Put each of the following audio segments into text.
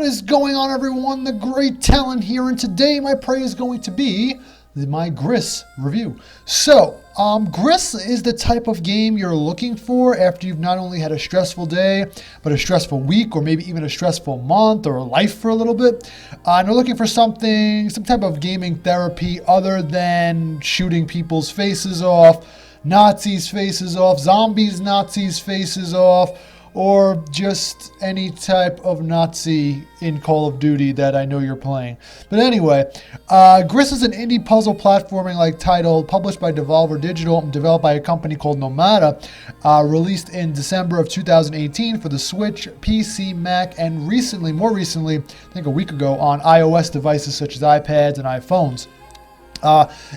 What is going on, everyone? The great Talon here, and today my prey is going to be my Gris review. So, Gris is the type of game you're looking for after you've not only had a stressful day, but a stressful week, or maybe even a stressful month or life for a little bit. And you're looking for some type of gaming therapy other than shooting people's faces off, Nazis' faces off, zombies' Nazis' faces off, or just any type of Nazi in Call of Duty that I know you're playing. But anyway, Gris is an indie puzzle platforming title published by Devolverdigital and developed by a company called Nomada, released in December of 2018 for the Switch, PC, Mac, and more recently, I think a week ago, on iOS devices such as iPads and iPhones.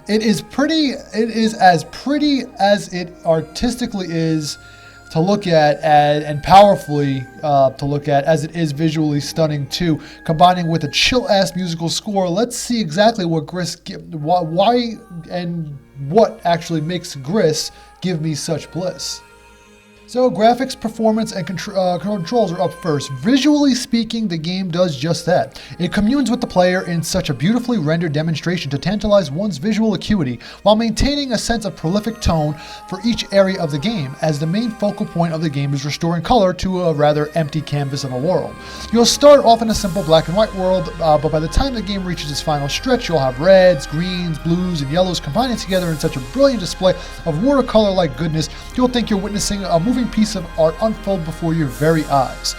It is as pretty as it artistically is to look at and powerfully to look at as it is visually stunning too, combining with a chill-ass musical score. Let's see exactly what why and what actually makes Gris give me such bliss. So graphics, performance, and controls are up first. Visually speaking, the game does just that. It communes with the player in such a beautifully rendered demonstration to tantalize one's visual acuity while maintaining a sense of prolific tone for each area of the game, as the main focal point of the game is restoring color to a rather empty canvas of a world. You'll start off in a simple black and white world, but by the time the game reaches its final stretch, you'll have reds, greens, blues, and yellows combining together in such a brilliant display of watercolor-like goodness, you'll think you're witnessing a moving piece of art unfold before your very eyes.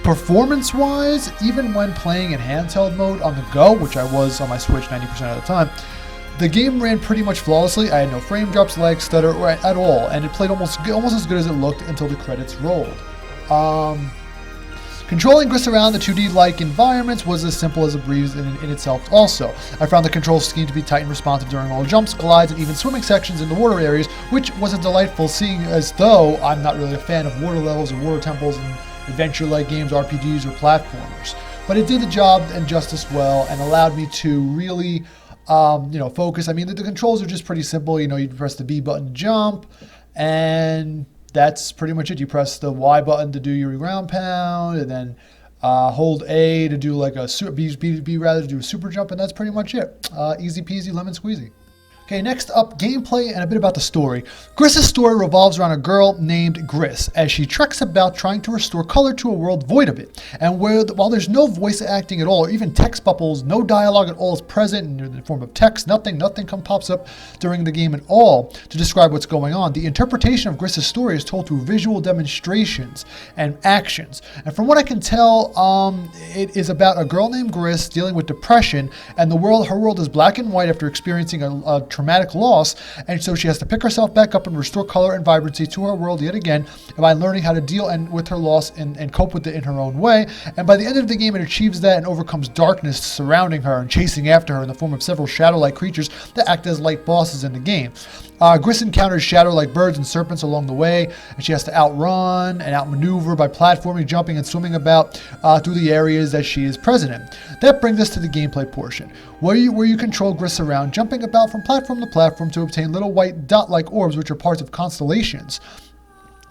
Performance-wise, even when playing in handheld mode on the go, which I was on my Switch 90% of the time, the game ran pretty much flawlessly. I had no frame drops, lag, stutter, or at all, and it played almost as good as it looked until the credits rolled. Controlling Gris around the 2D-like environments was as simple as a breeze in itself also. I found the control scheme to be tight and responsive during all jumps, glides, and even swimming sections in the water areas, which was a delightful, seeing as though I'm not really a fan of water levels or water temples in adventure-like games, RPGs, or platformers. But it did the job and justice well and allowed me to really focus. I mean, the controls are just pretty simple. You press the B button to jump, and that's pretty much it. You press the Y button to do your ground pound, and then hold A to do like a B rather to do a super jump, and that's pretty much it. Easy peasy lemon squeezy. Okay, next up, gameplay and a bit about the story. Gris's story revolves around a girl named Gris as she treks about trying to restore color to a world void of it. And while there's no voice acting at all, or even text bubbles, no dialogue at all is present in the form of text, nothing pops up during the game at all to describe what's going on. The interpretation of Gris's story is told through visual demonstrations and actions. And from what I can tell, it is about a girl named Gris dealing with depression, and her world is black and white after experiencing a traumatic loss, and so she has to pick herself back up and restore color and vibrancy to her world yet again by learning how to deal with her loss and cope with it in her own way. And by the end of the game, it achieves that and overcomes darkness surrounding her and chasing after her in the form of several shadow-like creatures that act as light bosses in the game. Gris encounters shadow-like birds and serpents along the way, and she has to outrun and outmaneuver by platforming, jumping, and swimming about through the areas that she is present in. That brings us to the gameplay portion, where you control Gris around, jumping about from platform to platform to obtain little white dot-like orbs, which are parts of constellations,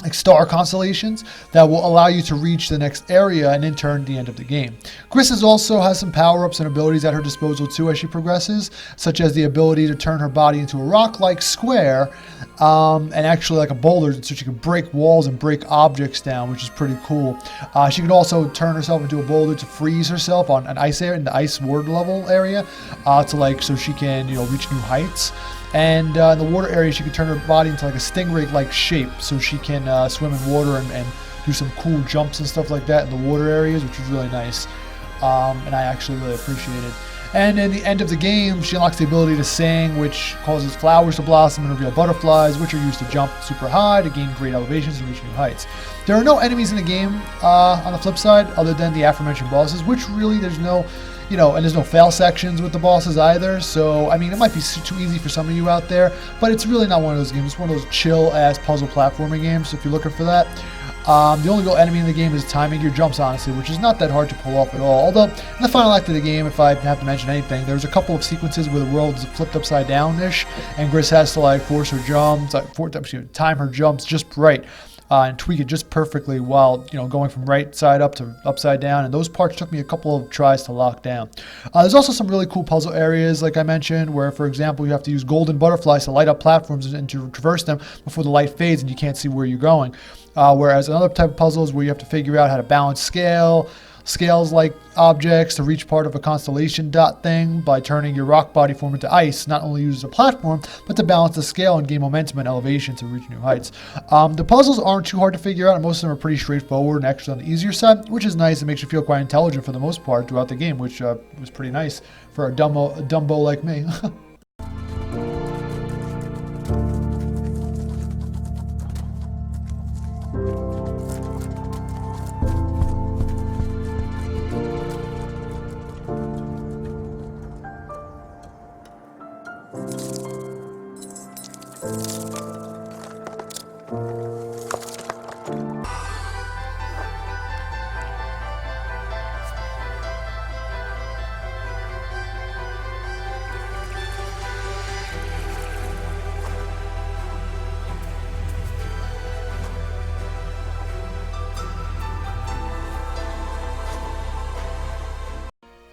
like star constellations, that will allow you to reach the next area and in turn the end of the game. Gris also has some power-ups and abilities at her disposal too as she progresses, such as the ability to turn her body into a rock-like square and actually like a boulder, so she can break walls and break objects down, which is pretty cool. She can also turn herself into a boulder to freeze herself on an ice area, in the ice ward level area, so she can reach new heights. And in the water area, she can turn her body into like a stingray-like shape, so she can swim in water and do some cool jumps and stuff like that in the water areas, which is really nice. And I actually really appreciate it. And in the end of the game, she unlocks the ability to sing, which causes flowers to blossom and reveal butterflies, which are used to jump super high to gain great elevations and reach new heights. There are no enemies in the game on the flip side, other than the aforementioned bosses, which really there's no and there's no fail sections with the bosses either, so, I mean, it might be too easy for some of you out there, but it's really not one of those games. It's one of those chill-ass puzzle platforming games, so if you're looking for that. The only real enemy in the game is timing your jumps, honestly, which is not that hard to pull off at all. Although, in the final act of the game, if I have to mention anything, there's a couple of sequences where the world is flipped upside down-ish, and Gris has to, time her jumps just right. and tweak it just perfectly while going from right side up to upside down, and those parts took me a couple of tries to lock down. There's also some really cool puzzle areas, like I mentioned, where, for example, you have to use golden butterflies to light up platforms and to traverse them before the light fades and you can't see where you're going. Whereas another type of puzzle is where you have to figure out how to balance scales like objects to reach part of a constellation dot thing by turning your rock body form into ice, not only use as a platform, but to balance the scale and gain momentum and elevation to reach new heights. The puzzles aren't too hard to figure out, and most of them are pretty straightforward and actually on the easier side, which is nice. It makes you feel quite intelligent for the most part throughout the game, which was pretty nice for a Dumbo like me.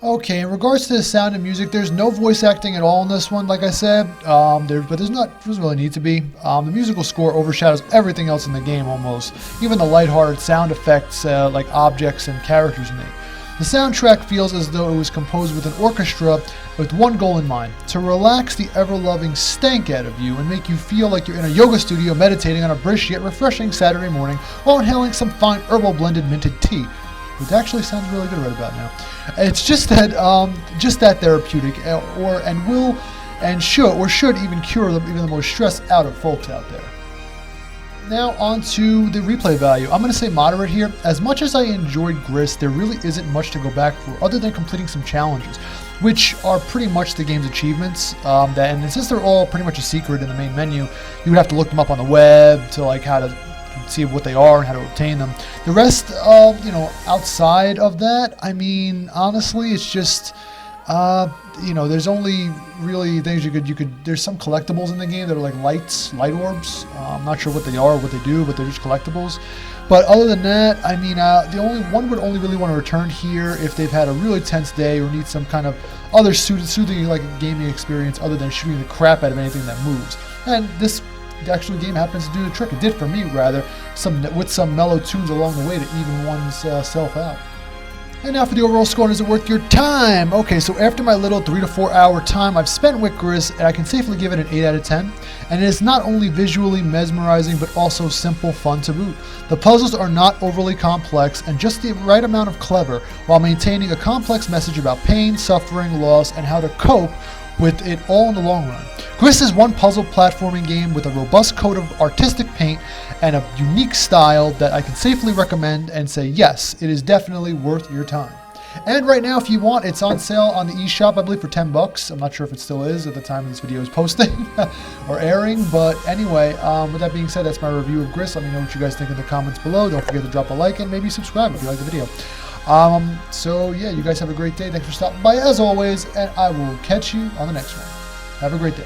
Okay, in regards to the sound and music, there's no voice acting at all in this one, like I said, but doesn't really need to be. The musical score overshadows everything else in the game almost, even the lighthearted sound effects like objects and characters make. The soundtrack feels as though it was composed with an orchestra with one goal in mind: to relax the ever-loving stank out of you and make you feel like you're in a yoga studio meditating on a brisk yet refreshing Saturday morning while inhaling some fine herbal blended minted tea. It actually sounds really good right about now. It's just that therapeutic, should even cure even the most stressed out of folks out there. Now on to the replay value. I'm going to say moderate here. As much as I enjoyed Gris, there really isn't much to go back for other than completing some challenges, which are pretty much the game's achievements. And since they're all pretty much a secret in the main menu, you would have to look them up on the web to how to see what they are and how to obtain them. The rest of, outside of that, I mean, honestly, it's just, there's only really things you could, there's some collectibles in the game that are like light orbs. I'm not sure what they are or what they do, but they're just collectibles. But other than that, I mean, one would only really want to return here if they've had a really tense day or need some kind of other soothing gaming experience other than shooting the crap out of anything that moves. And this actual game happens to do the trick. It did for me, rather, with some mellow tunes along the way to even one's self out. And now for the overall score, is it worth your time? Okay, so after my little 3 to 4 hour time I've spent with Gris, I can safely give it an 8 out of 10. And it is not only visually mesmerizing, but also simple fun to boot. The puzzles are not overly complex and just the right amount of clever, while maintaining a complex message about pain, suffering, loss, and how to cope with it all in the long run. Gris is one puzzle platforming game with a robust coat of artistic paint and a unique style that I can safely recommend and say yes, it is definitely worth your time. And right now, if you want, it's on sale on the eShop, I believe, for $10. I'm not sure if it still is at the time this video is posting or airing, but anyway, with that being said, that's my review of Gris. Let me know what you guys think in the comments below. Don't forget to drop a like and maybe subscribe if you like the video. So yeah, you guys have a great day. Thanks for stopping by as always, and I will catch you on the next one. Have a great day.